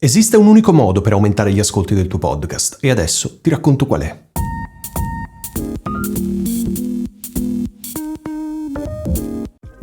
Esiste un unico modo per aumentare gli ascolti del tuo podcast e adesso ti racconto qual è.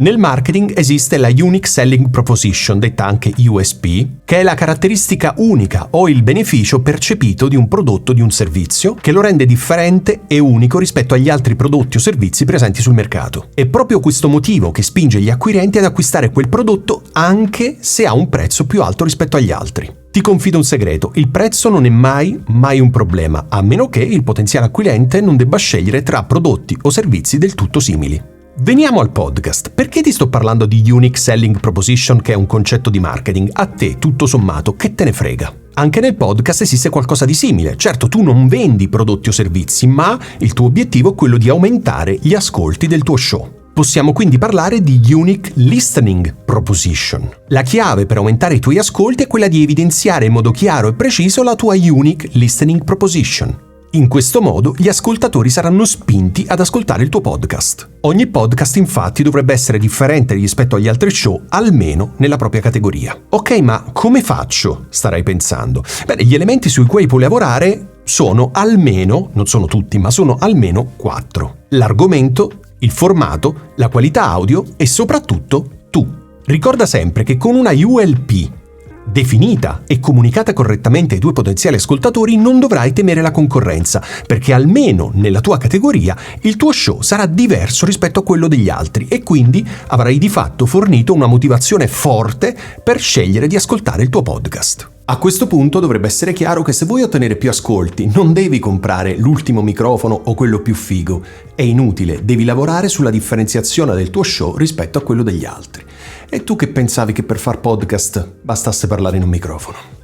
Nel marketing esiste la Unique Selling Proposition, detta anche USP, che è la caratteristica unica o il beneficio percepito di un prodotto o di un servizio che lo rende differente e unico rispetto agli altri prodotti o servizi presenti sul mercato. È proprio questo motivo che spinge gli acquirenti ad acquistare quel prodotto anche se ha un prezzo più alto rispetto agli altri. Ti confido un segreto, il prezzo non è mai un problema, a meno che il potenziale acquirente non debba scegliere tra prodotti o servizi del tutto simili. Veniamo al podcast. Perché ti sto parlando di Unique Selling Proposition, che è un concetto di marketing? A te, tutto sommato, che te ne frega? Anche nel podcast esiste qualcosa di simile. Certo, tu non vendi prodotti o servizi, ma il tuo obiettivo è quello di aumentare gli ascolti del tuo show. Possiamo quindi parlare di Unique Listening Proposition. La chiave per aumentare i tuoi ascolti è quella di evidenziare in modo chiaro e preciso la tua Unique Listening Proposition. In questo modo gli ascoltatori saranno spinti ad ascoltare il tuo podcast. Ogni podcast infatti dovrebbe essere differente rispetto agli altri show, almeno nella propria categoria. Ok, ma come faccio? Starai pensando. Bene, gli elementi sui quali puoi lavorare sono almeno, non sono tutti, ma sono almeno 4. L'argomento, il formato, la qualità audio e soprattutto tu. Ricorda sempre che con una ULP definita e comunicata correttamente ai tuoi potenziali ascoltatori non dovrai temere la concorrenza, perché almeno nella tua categoria il tuo show sarà diverso rispetto a quello degli altri e quindi avrai di fatto fornito una motivazione forte per scegliere di ascoltare il tuo podcast. A questo punto dovrebbe essere chiaro che se vuoi ottenere più ascolti non devi comprare l'ultimo microfono o quello più figo. È inutile, devi lavorare sulla differenziazione del tuo show rispetto a quello degli altri. E tu che pensavi che per far podcast bastasse parlare in un microfono?